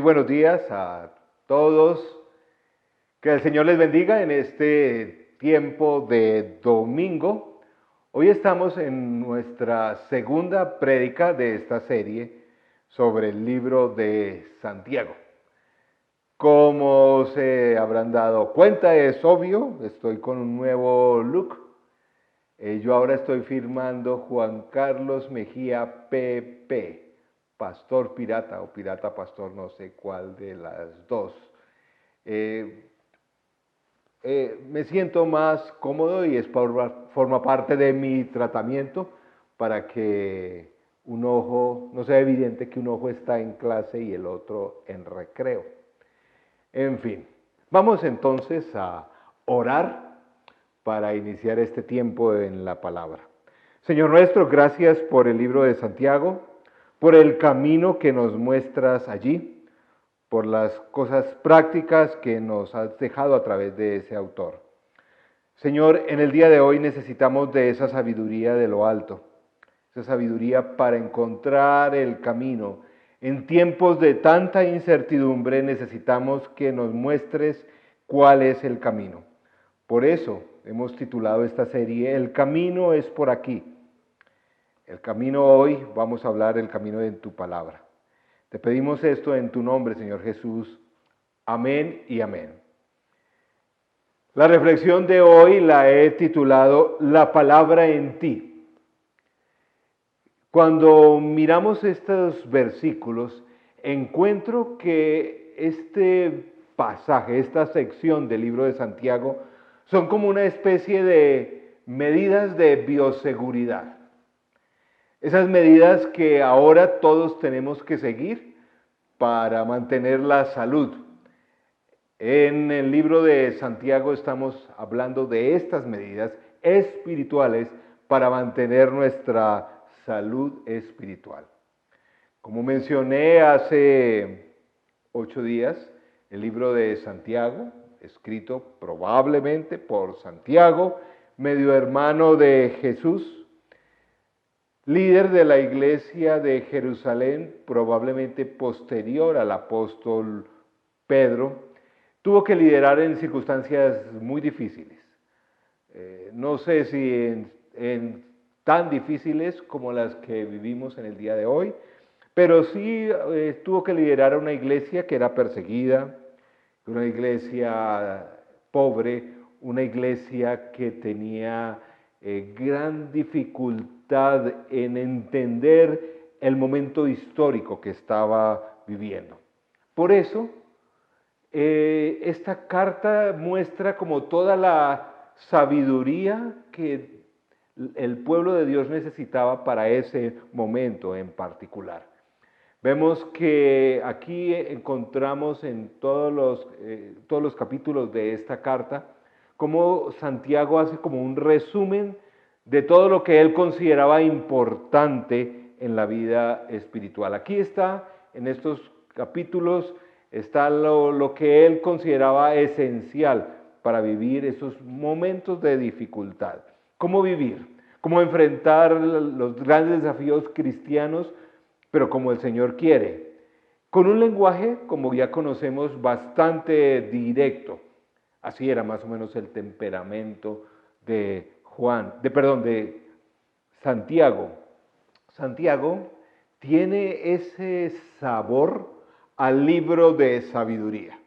buenos días a todos. Que el Señor les bendiga en este tiempo de domingo. Hoy estamos en nuestra segunda prédica de esta serie sobre el libro de Santiago. Como se habrán dado cuenta, es obvio, estoy con un nuevo look. Yo ahora estoy firmando Juan Carlos Mejía PP, pastor pirata o pirata pastor, no sé cuál de las dos. Me siento más cómodo y forma parte de mi tratamiento para que un ojo, no sea evidente que un ojo está en clase y el otro en recreo. En fin, vamos entonces a orar para iniciar este tiempo en la palabra. Señor nuestro, gracias por el libro de Santiago, por el camino que nos muestras allí, por las cosas prácticas que nos has dejado a través de ese autor. Señor, en el día de hoy necesitamos de esa sabiduría de lo alto, esa sabiduría para encontrar el camino. En tiempos de tanta incertidumbre necesitamos que nos muestres cuál es el camino. Por eso hemos titulado esta serie El camino es por aquí. El camino hoy, vamos a hablar del camino de tu palabra. Te pedimos esto en tu nombre, Señor Jesús. Amén y amén. La reflexión de hoy la he titulado La palabra en ti. Cuando miramos estos versículos, encuentro que este pasaje, esta sección del libro de Santiago, son como una especie de medidas de bioseguridad. Esas medidas que ahora todos tenemos que seguir para mantener la salud. En el libro de Santiago estamos hablando de estas medidas espirituales para mantener nuestra salud espiritual. Como mencioné hace 8 días, el libro de Santiago, escrito probablemente por Santiago, medio hermano de Jesús, líder de la iglesia de Jerusalén, probablemente posterior al apóstol Pedro, tuvo que liderar en circunstancias muy difíciles. No sé si en tan difíciles como las que vivimos en el día de hoy, pero sí tuvo que liderar una iglesia que era perseguida, una iglesia pobre, una iglesia que tenía gran dificultad en entender el momento histórico que estaba viviendo. Por eso, esta carta muestra como toda la sabiduría que el pueblo de Dios necesitaba para ese momento en particular. Vemos que aquí encontramos en todos los capítulos de esta carta cómo Santiago hace como un resumen de todo lo que él consideraba importante en la vida espiritual. Aquí está, en estos capítulos, está lo que él consideraba esencial para vivir esos momentos de dificultad. ¿Cómo vivir? ¿Cómo enfrentar los grandes desafíos cristianos, pero como el Señor quiere? Con un lenguaje, como ya conocemos, bastante directo. Así era más o menos el temperamento de Santiago. Santiago tiene ese sabor al libro de sabiduría.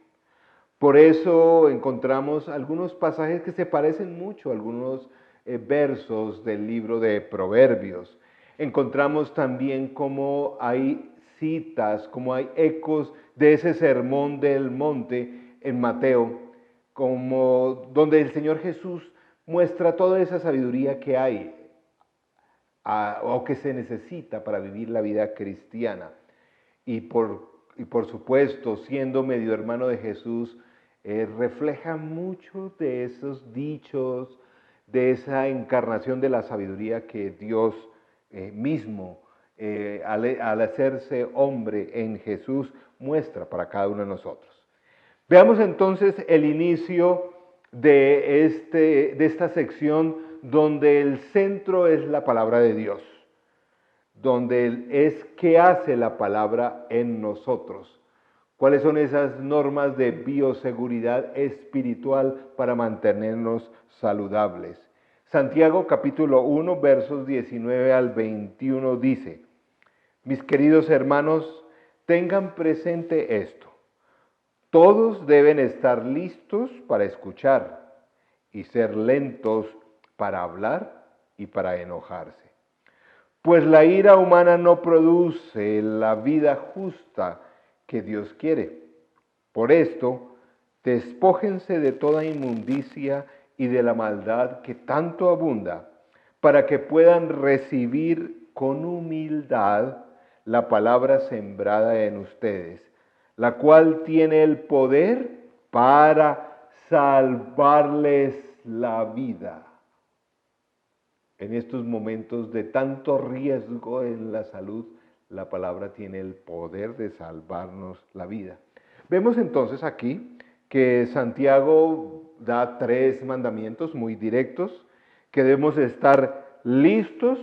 Por eso encontramos algunos pasajes que se parecen mucho a algunos versos del libro de Proverbios. Encontramos también cómo hay citas, cómo hay ecos de ese sermón del monte en Mateo, como donde el Señor Jesús muestra toda esa sabiduría que hay o que se necesita para vivir la vida cristiana. Y por supuesto, siendo medio hermano de Jesús, refleja mucho de esos dichos, de esa encarnación de la sabiduría que Dios mismo, al hacerse hombre en Jesús, muestra para cada uno de nosotros. Veamos entonces el inicio de esta sección donde el centro es la palabra de Dios, donde es qué hace la palabra en nosotros, ¿Cuáles son esas normas de bioseguridad espiritual para mantenernos saludables? Santiago capítulo 1, versos 19 al 21 dice: mis queridos hermanos, tengan presente esto. Todos deben estar listos para escuchar y ser lentos para hablar y para enojarse. Pues la ira humana no produce la vida justa que Dios quiere. Por esto, despójense de toda inmundicia y de la maldad que tanto abunda, para que puedan recibir con humildad la palabra sembrada en ustedes, la cual tiene el poder para salvarles la vida. En estos momentos de tanto riesgo en la salud, la palabra tiene el poder de salvarnos la vida. Vemos entonces aquí que Santiago da 3 mandamientos muy directos, que debemos estar listos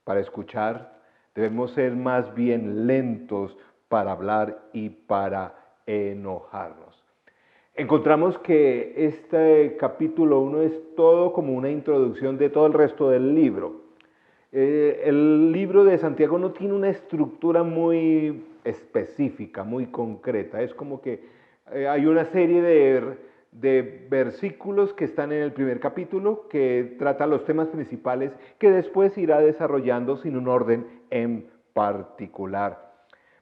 para escuchar, debemos ser más bien lentos para hablar y para enojarnos. Encontramos que este capítulo 1 es todo como una introducción de todo el resto del libro. El libro de Santiago no tiene una estructura muy específica, muy concreta. Es como que hay una serie de versículos que están en el primer capítulo que tratan los temas principales que después irá desarrollando sin un orden en particular.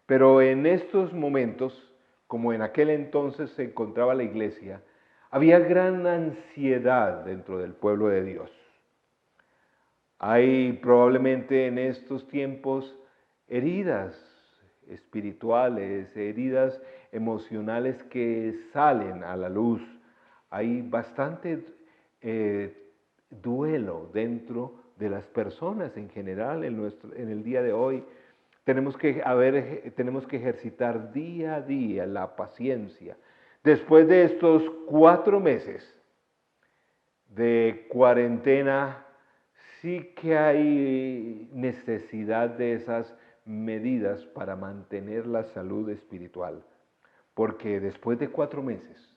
Pero en estos momentos, como en aquel entonces se encontraba la iglesia, había gran ansiedad dentro del pueblo de Dios. Hay probablemente en estos tiempos heridas espirituales, heridas emocionales que salen a la luz. Hay bastante duelo dentro de las personas en general en el día de hoy. Tenemos que ejercitar día a día la paciencia. Después de estos 4 meses de cuarentena, sí que hay necesidad de esas medidas para mantener la salud espiritual. Porque después de 4 meses,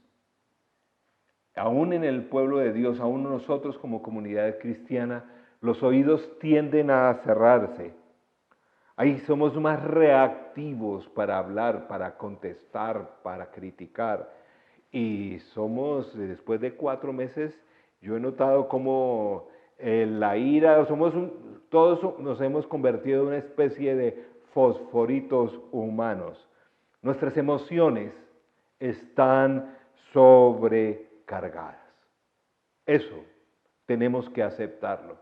aún en el pueblo de Dios, aún nosotros como comunidad cristiana, los oídos tienden a cerrarse. Ahí somos más reactivos para hablar, para contestar, para criticar. Y después de 4 meses, yo he notado cómo la ira, todos nos hemos convertido en una especie de fosforitos humanos. Nuestras emociones están sobrecargadas. Eso tenemos que aceptarlo.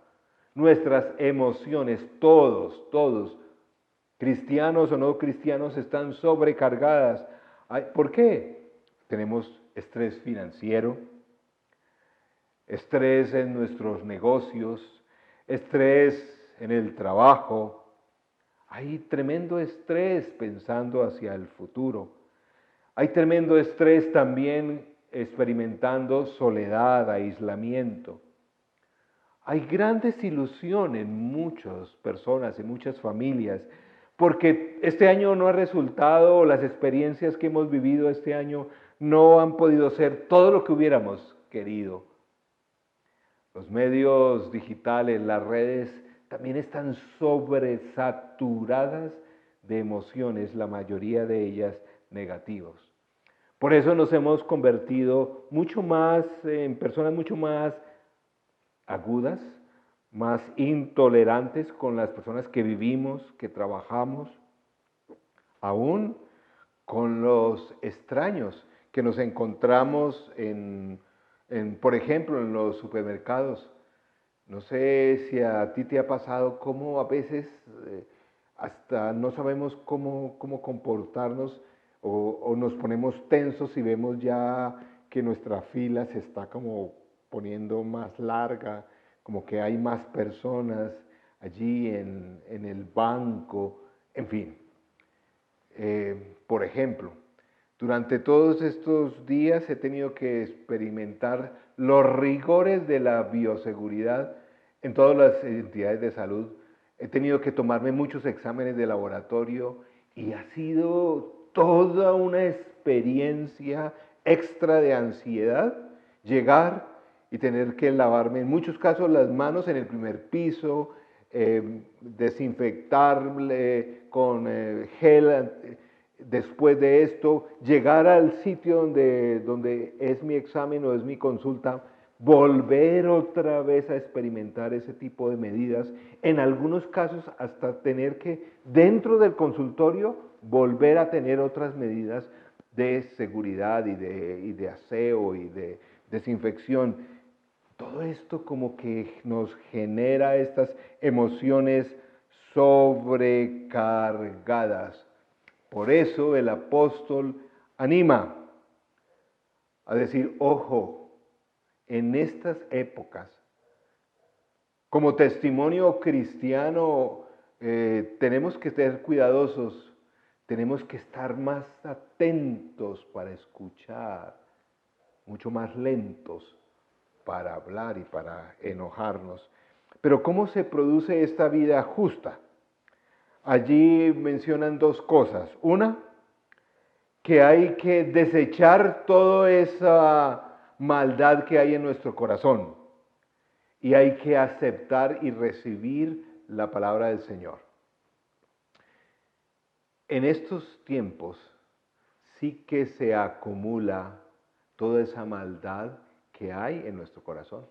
Nuestras emociones, todos, cristianos o no cristianos, están sobrecargadas. ¿Por qué? Tenemos estrés financiero, estrés en nuestros negocios, estrés en el trabajo. Hay tremendo estrés pensando hacia el futuro. Hay tremendo estrés también experimentando soledad, aislamiento. Hay gran desilusión en muchas personas, en muchas familias, porque este año no ha resultado, las experiencias que hemos vivido este año no han podido ser todo lo que hubiéramos querido. Los medios digitales, las redes, también están sobresaturadas de emociones, la mayoría de ellas negativas. Por eso nos hemos convertido mucho más en personas mucho más agudas, más intolerantes con las personas que vivimos, que trabajamos, aún con los extraños que nos encontramos por ejemplo, en los supermercados. No sé si a ti te ha pasado cómo a veces hasta no sabemos cómo comportarnos o nos ponemos tensos y vemos ya que nuestra fila se está como poniendo más larga, como que hay más personas allí en el banco, en fin. Por ejemplo, durante todos estos días he tenido que experimentar los rigores de la bioseguridad en todas las entidades de salud. He tenido que tomarme muchos exámenes de laboratorio y ha sido toda una experiencia extra de ansiedad llegar y tener que lavarme en muchos casos las manos en el primer piso, desinfectarle con gel. Después de esto, llegar al sitio donde es mi examen o es mi consulta, volver otra vez a experimentar ese tipo de medidas, en algunos casos hasta tener que, dentro del consultorio, volver a tener otras medidas de seguridad y de aseo y de desinfección. Todo esto como que nos genera estas emociones sobrecargadas. Por eso el apóstol anima a decir, ojo, en estas épocas, como testimonio cristiano, tenemos que ser cuidadosos, tenemos que estar más atentos para escuchar, mucho más lentos para hablar y para enojarnos. Pero ¿cómo se produce esta vida justa? Allí mencionan dos cosas. Una, que hay que desechar toda esa maldad que hay en nuestro corazón y hay que aceptar y recibir la palabra del Señor. En estos tiempos sí que se acumula toda esa maldad que hay en nuestro corazón.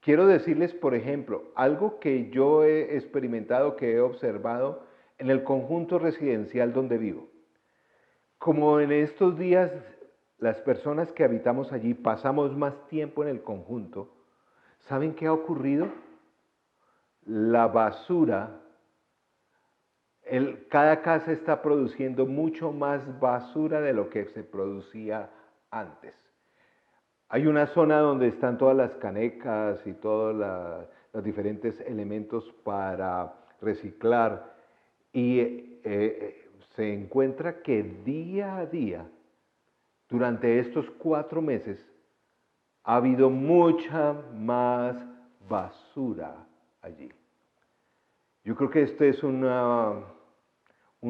Quiero decirles, por ejemplo, algo que yo he experimentado, que he observado en el conjunto residencial donde vivo. Como en estos días las personas que habitamos allí pasamos más tiempo en el conjunto, ¿saben qué ha ocurrido? La basura, cada casa está produciendo mucho más basura de lo que se producía antes. Hay una zona donde están todas las canecas y todos los diferentes elementos para reciclar y se encuentra que día a día, durante estos 4 meses, ha habido mucha más basura allí. Yo creo que este es un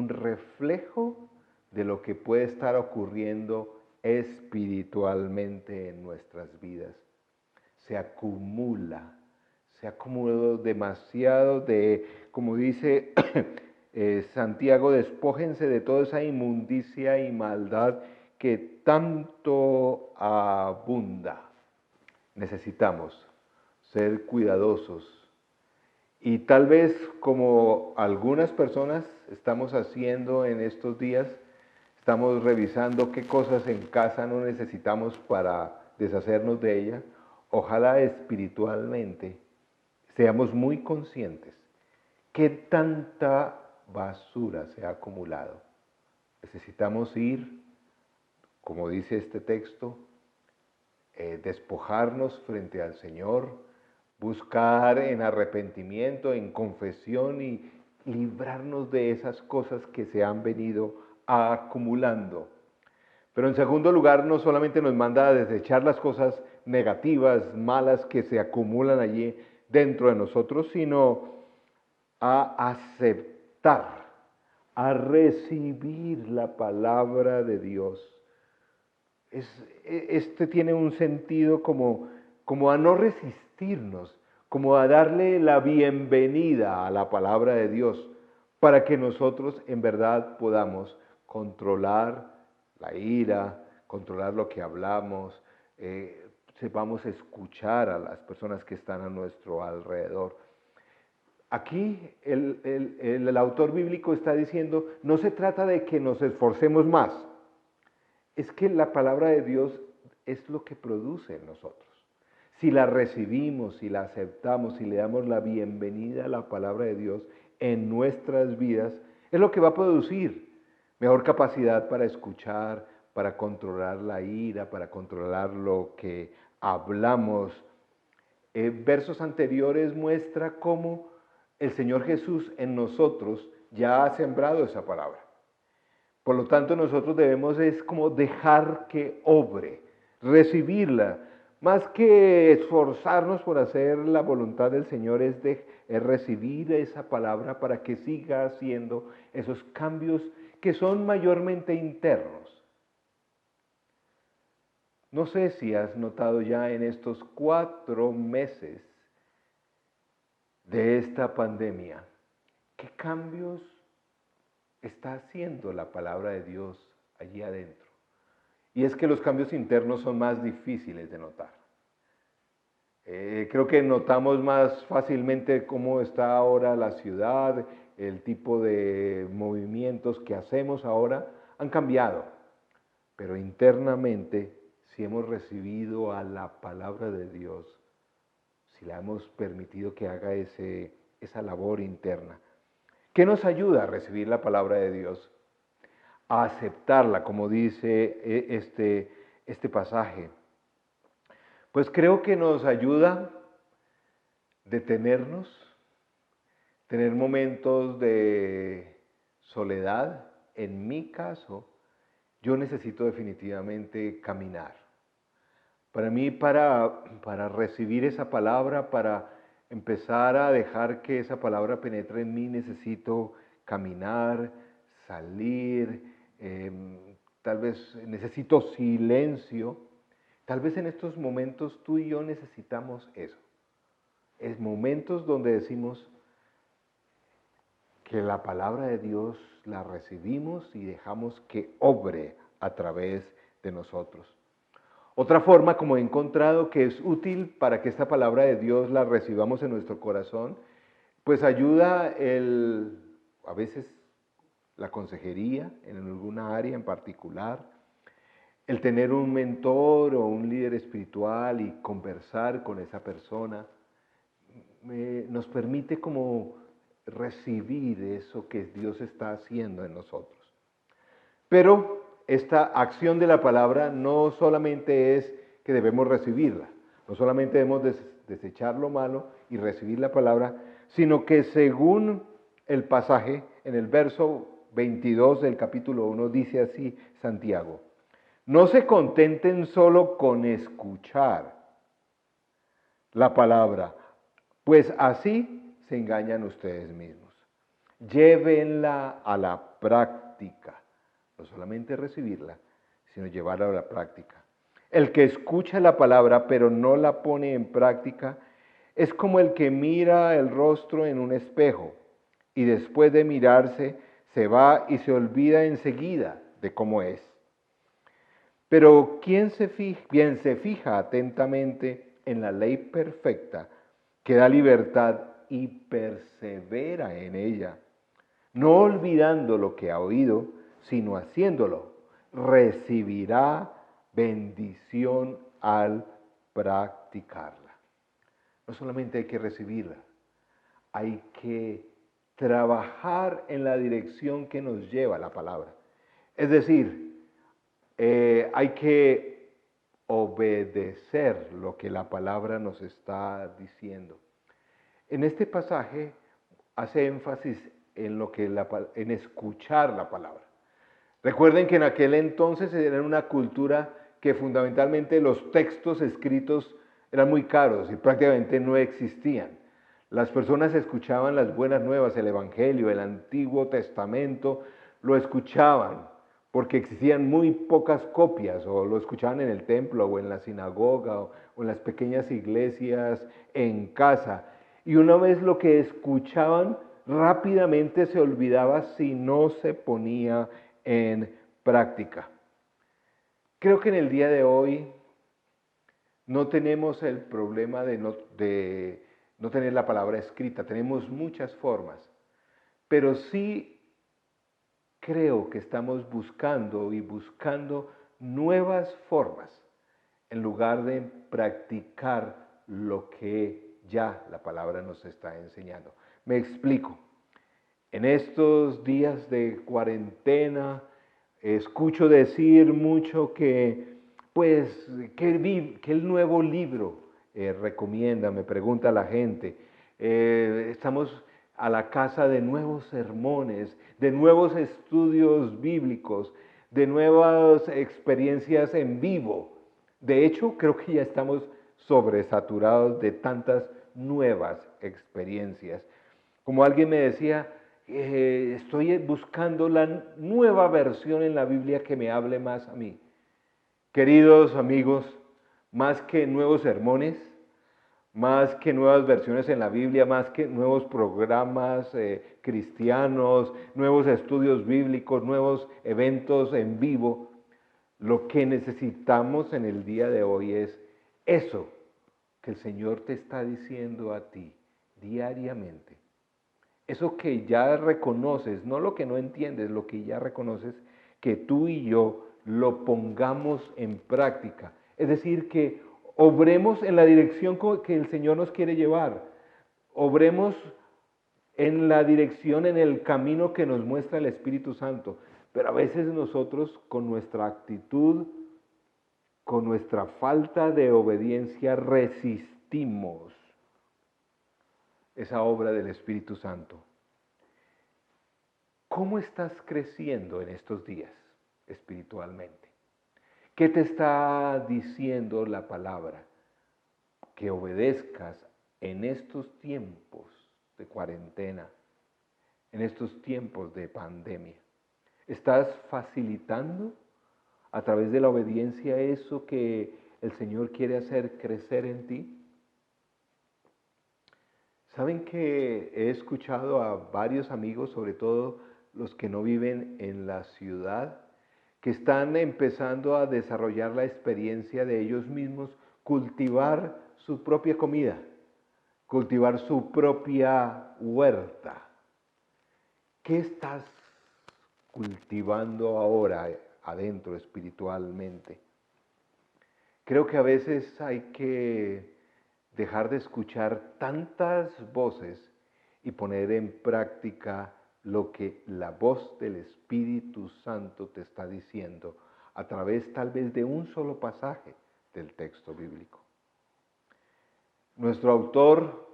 reflejo de lo que puede estar ocurriendo espiritualmente en nuestras vidas. Se acumula demasiado como dice Santiago, despójense de toda esa inmundicia y maldad que tanto abunda. Necesitamos ser cuidadosos y tal vez como algunas personas estamos haciendo en estos días, estamos revisando qué cosas en casa no necesitamos para deshacernos de ella. Ojalá espiritualmente seamos muy conscientes qué tanta basura se ha acumulado. Necesitamos ir, como dice este texto, despojarnos frente al Señor, buscar en arrepentimiento, en confesión y librarnos de esas cosas que se han venido acumulando. Pero en segundo lugar, no solamente nos manda a desechar las cosas negativas, malas que se acumulan allí dentro de nosotros, sino a aceptar, a recibir la palabra de Dios. Este tiene un sentido como a no resistirnos, como a darle la bienvenida a la palabra de Dios, para que nosotros en verdad podamos controlar la ira, controlar lo que hablamos, sepamos escuchar a las personas que están a nuestro alrededor. Aquí el autor bíblico está diciendo, no se trata de que nos esforcemos más, es que la palabra de Dios es lo que produce en nosotros. Si la recibimos, si la aceptamos, si le damos la bienvenida a la palabra de Dios en nuestras vidas, es lo que va a producir mejor capacidad para escuchar, para controlar la ira, para controlar lo que hablamos. Versos anteriores muestra cómo el Señor Jesús en nosotros ya ha sembrado esa palabra. Por lo tanto, nosotros debemos es como dejar que obre, recibirla. Más que esforzarnos por hacer la voluntad del Señor, es recibir esa palabra para que siga haciendo esos cambios que son mayormente internos. No sé si has notado ya en estos 4 meses de esta pandemia, ¿qué cambios está haciendo la palabra de Dios allí adentro? Y es que los cambios internos son más difíciles de notar. Creo que notamos más fácilmente cómo está ahora la ciudad, el tipo de movimientos que hacemos ahora han cambiado, pero internamente, si hemos recibido a la palabra de Dios, si la hemos permitido que haga esa labor interna, ¿qué nos ayuda a recibir la palabra de Dios? A aceptarla, como dice este pasaje. Pues creo que nos ayuda a detenernos, tener momentos de soledad. En mi caso, yo necesito definitivamente caminar. Para mí, para recibir esa palabra, para empezar a dejar que esa palabra penetre en mí, necesito caminar, salir, tal vez necesito silencio. Tal vez en estos momentos tú y yo necesitamos eso. Es momentos donde decimos que la palabra de Dios la recibimos y dejamos que obre a través de nosotros. Otra forma, como he encontrado, que es útil para que esta palabra de Dios la recibamos en nuestro corazón, pues ayuda a veces la consejería en alguna área en particular, el tener un mentor o un líder espiritual y conversar con esa persona, nos permite como recibir eso que Dios está haciendo en nosotros. Pero esta acción de la palabra no solamente es que debemos recibirla, no solamente debemos desechar lo malo y recibir la palabra, sino que según el pasaje, en el verso 22 del capítulo 1, dice así Santiago: no se contenten solo con escuchar la palabra, pues así se engañan ustedes mismos. Llévenla a la práctica. No solamente recibirla, sino llevarla a la práctica. El que escucha la palabra pero no la pone en práctica es como el que mira el rostro en un espejo y después de mirarse se va y se olvida enseguida de cómo es. Pero quien se fija atentamente en la ley perfecta que da libertad y persevera en ella, no olvidando lo que ha oído, sino haciéndolo, recibirá bendición al practicarla. No solamente hay que recibirla, hay que trabajar en la dirección que nos lleva la palabra. Es decir, hay que obedecer lo que la palabra nos está diciendo. En este pasaje hace énfasis en escuchar la palabra. Recuerden que en aquel entonces era una cultura que fundamentalmente los textos escritos eran muy caros y prácticamente no existían. Las personas escuchaban las buenas nuevas, el Evangelio, el Antiguo Testamento, lo escuchaban porque existían muy pocas copias, o lo escuchaban en el templo o en la sinagoga o en las pequeñas iglesias en casa. Y una vez lo que escuchaban, rápidamente se olvidaba si no se ponía en práctica. Creo que en el día de hoy no tenemos el problema de no tener la palabra escrita, tenemos muchas formas, pero sí creo que estamos buscando nuevas formas en lugar de practicar lo que ya la palabra nos está enseñando. Me explico. En estos días de cuarentena escucho decir mucho que el nuevo libro recomienda, me pregunta la gente. Estamos a la casa de nuevos sermones, de nuevos estudios bíblicos, de nuevas experiencias en vivo. De hecho, creo que ya estamos sobresaturados de tantas nuevas experiencias. Como alguien me decía, Estoy buscando la nueva versión en la Biblia que me hable más a mí. Queridos amigos, más que nuevos sermones, más que nuevas versiones en la Biblia, más que nuevos programas cristianos, nuevos estudios bíblicos, nuevos eventos en vivo, lo que necesitamos en el día de hoy es eso que el Señor te está diciendo a ti diariamente. Eso que ya reconoces, no lo que no entiendes, lo que ya reconoces, que tú y yo lo pongamos en práctica. Es decir, que obremos en la dirección que el Señor nos quiere llevar. Obremos en la dirección, en el camino que nos muestra el Espíritu Santo. Pero a veces nosotros con nuestra actitud, con nuestra falta de obediencia, resistimos esa obra del Espíritu Santo. ¿Cómo estás creciendo en estos días espiritualmente? ¿Qué te está diciendo la palabra? Que obedezcas en estos tiempos de cuarentena, en estos tiempos de pandemia. ¿Estás facilitando a través de la obediencia eso que el Señor quiere hacer crecer en ti? Saben que he escuchado a varios amigos, sobre todo los que no viven en la ciudad, que están empezando a desarrollar la experiencia de ellos mismos, cultivar su propia comida, cultivar su propia huerta. ¿Qué estás cultivando ahora adentro espiritualmente? Creo que a veces hay que dejar de escuchar tantas voces y poner en práctica lo que la voz del Espíritu Santo te está diciendo a través tal vez de un solo pasaje del texto bíblico. Nuestro autor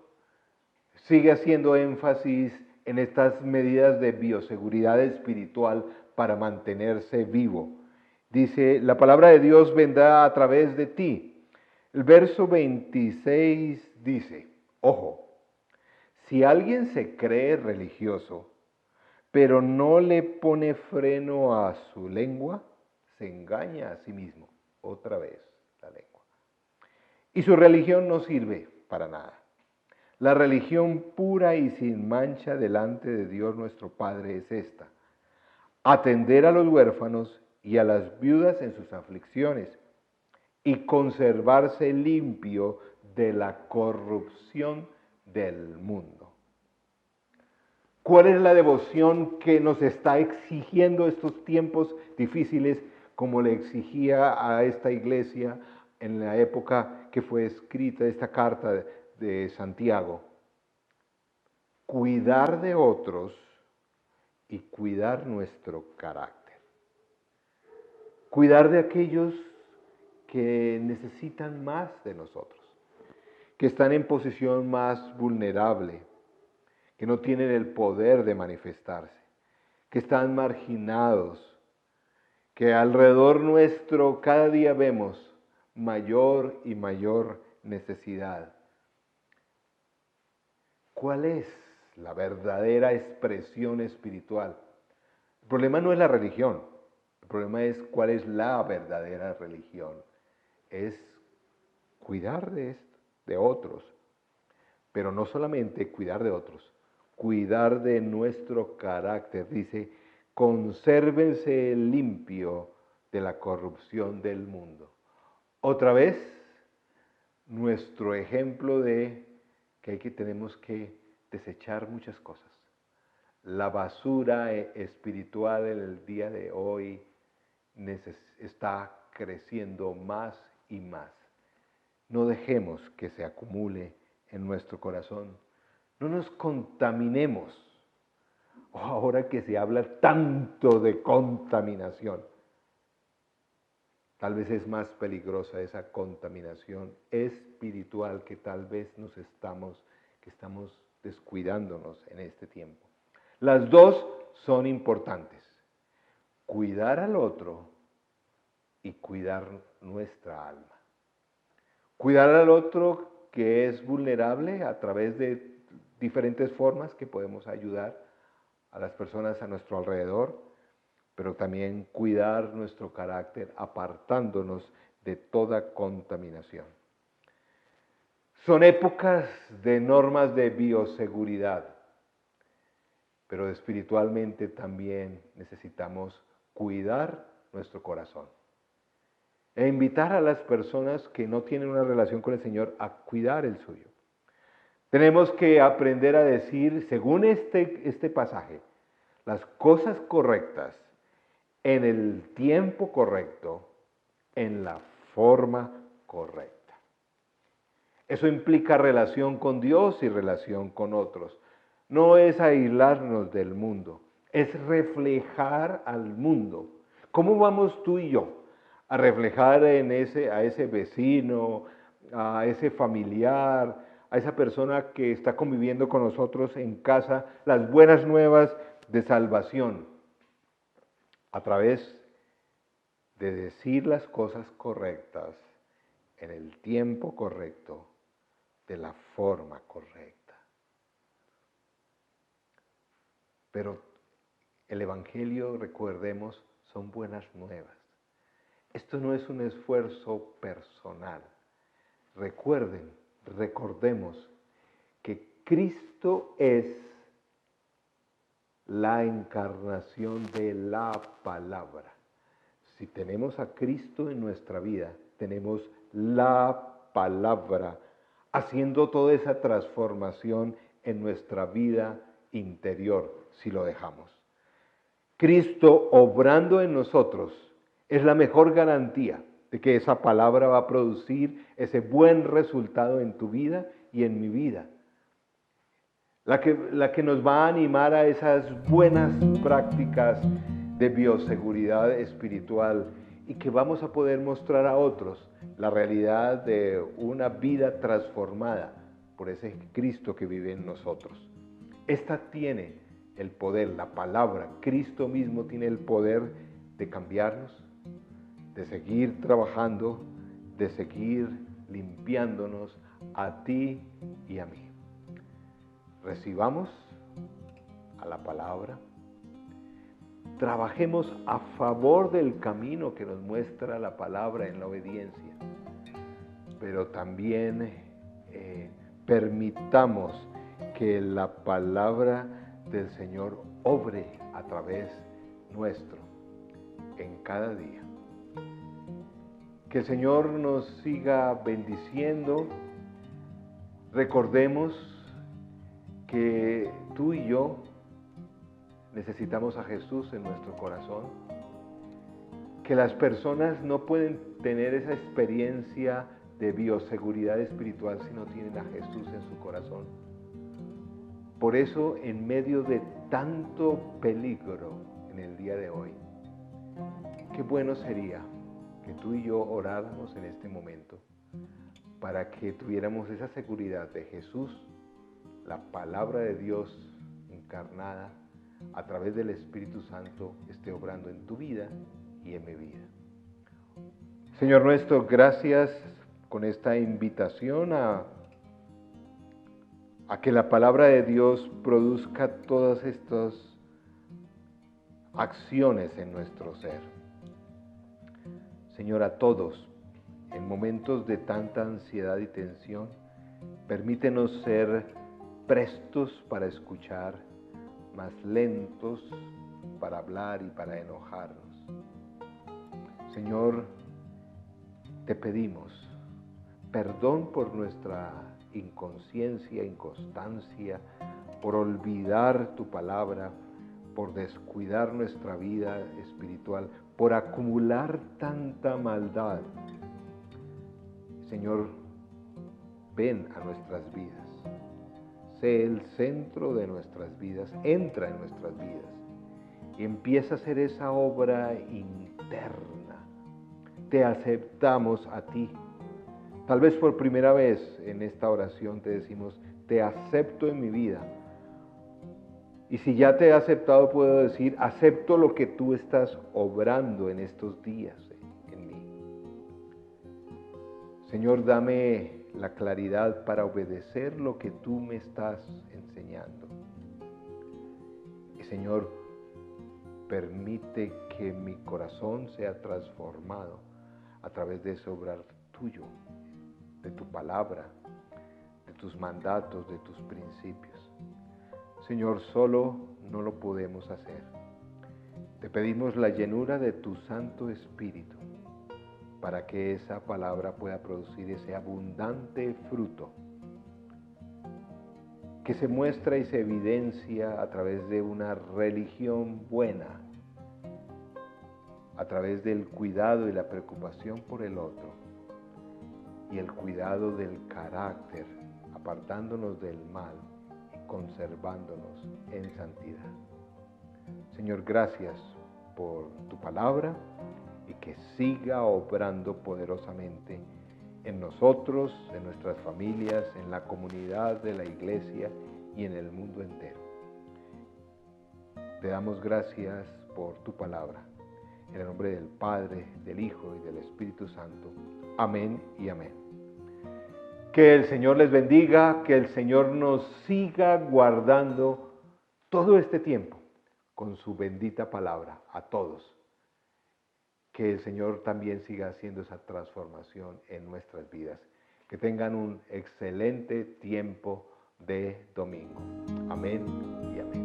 sigue haciendo énfasis en estas medidas de bioseguridad espiritual para mantenerse vivo. Dice, la palabra de Dios vendrá a través de ti. El verso 26 dice, ojo, si alguien se cree religioso, pero no le pone freno a su lengua, se engaña a sí mismo. Otra vez la lengua. Y su religión no sirve para nada. La religión pura y sin mancha delante de Dios nuestro Padre es esta: atender a los huérfanos y a las viudas en sus aflicciones y conservarse limpio de la corrupción del mundo. ¿Cuál es la devoción que nos está exigiendo estos tiempos difíciles, como le exigía a esta iglesia en la época que fue escrita esta carta de Santiago? Cuidar de otros y cuidar nuestro carácter. Cuidar de aquellos que necesitan más de nosotros, que están en posición más vulnerable, que no tienen el poder de manifestarse, que están marginados, que alrededor nuestro cada día vemos mayor y mayor necesidad. ¿Cuál es la verdadera expresión espiritual? El problema no es la religión, el problema es cuál es la verdadera religión. Es cuidar de esto, de otros, pero no solamente cuidar de otros, cuidar de nuestro carácter. Dice, consérvense limpio de la corrupción del mundo. Otra vez, nuestro ejemplo de que tenemos que desechar muchas cosas. La basura espiritual en el día de hoy está creciendo más y más. No dejemos que se acumule en nuestro corazón. No nos contaminemos. Ahora que se habla tanto de contaminación, tal vez es más peligrosa esa contaminación espiritual que tal vez estamos descuidándonos en este tiempo. Las dos son importantes. Cuidar al otro y cuidar nuestra alma. Cuidar al otro que es vulnerable a través de diferentes formas que podemos ayudar a las personas a nuestro alrededor, pero también cuidar nuestro carácter apartándonos de toda contaminación. Son épocas de normas de bioseguridad, pero espiritualmente también necesitamos cuidar nuestro corazón e invitar a las personas que no tienen una relación con el Señor a cuidar el suyo. Tenemos que aprender a decir, según este pasaje, las cosas correctas en el tiempo correcto, en la forma correcta. Eso implica relación con Dios y relación con otros. No es aislarnos del mundo, es reflejar al mundo. ¿Cómo vamos tú y yo a reflejar a ese vecino, a ese familiar, a esa persona que está conviviendo con nosotros en casa, las buenas nuevas de salvación? A través de decir las cosas correctas en el tiempo correcto, de la forma correcta. Pero el Evangelio, recordemos, son buenas nuevas. Esto no es un esfuerzo personal. Recordemos que Cristo es la encarnación de la palabra. Si tenemos a Cristo en nuestra vida, tenemos la palabra haciendo toda esa transformación en nuestra vida interior, si lo dejamos. Cristo obrando en nosotros es la mejor garantía de que esa palabra va a producir ese buen resultado en tu vida y en mi vida. La que nos va a animar a esas buenas prácticas de bioseguridad espiritual y que vamos a poder mostrar a otros la realidad de una vida transformada por ese Cristo que vive en nosotros. Esta tiene el poder, la palabra, Cristo mismo tiene el poder de cambiarnos, de seguir trabajando, de seguir limpiándonos a ti y a mí. Recibamos a la palabra, trabajemos a favor del camino que nos muestra la palabra en la obediencia, pero también permitamos que la palabra del Señor obre a través nuestro en cada día. Que el Señor nos siga bendiciendo. Recordemos que tú y yo necesitamos a Jesús en nuestro corazón, que las personas no pueden tener esa experiencia de bioseguridad espiritual si no tienen a Jesús en su corazón. Por eso, en medio de tanto peligro en el día de hoy, qué bueno sería que tú y yo oráramos en este momento para que tuviéramos esa seguridad de Jesús, la palabra de Dios encarnada a través del Espíritu Santo esté obrando en tu vida y en mi vida. Señor nuestro, gracias con esta invitación a que la palabra de Dios produzca todas estas acciones en nuestro ser. Señor, a todos, en momentos de tanta ansiedad y tensión, permítenos ser prestos para escuchar, más lentos para hablar y para enojarnos. Señor, te pedimos perdón por nuestra inconsciencia, inconstancia, por olvidar tu palabra, por descuidar nuestra vida espiritual, por acumular tanta maldad. Señor, ven a nuestras vidas. Sé el centro de nuestras vidas, entra en nuestras vidas y empieza a hacer esa obra interna. Te aceptamos a ti. Tal vez por primera vez en esta oración te decimos, te acepto en mi vida. Y si ya te he aceptado, puedo decir, acepto lo que tú estás obrando en estos días en mí. Señor, dame la claridad para obedecer lo que tú me estás enseñando. Y Señor, permite que mi corazón sea transformado a través de ese obrar tuyo, de tu palabra, de tus mandatos, de tus principios. Señor, solo no lo podemos hacer. Te pedimos la llenura de tu Santo Espíritu para que esa palabra pueda producir ese abundante fruto que se muestra y se evidencia a través de una religión buena, a través del cuidado y la preocupación por el otro y el cuidado del carácter, apartándonos del mal y conservándonos en santidad. Señor, gracias por tu palabra y que siga obrando poderosamente en nosotros, en nuestras familias, en la comunidad de la iglesia y en el mundo entero. Te damos gracias por tu palabra. En el nombre del Padre, del Hijo y del Espíritu Santo. Amén y amén. Que el Señor les bendiga, que el Señor nos siga guardando todo este tiempo con su bendita palabra a todos. Que el Señor también siga haciendo esa transformación en nuestras vidas. Que tengan un excelente tiempo de domingo. Amén y amén.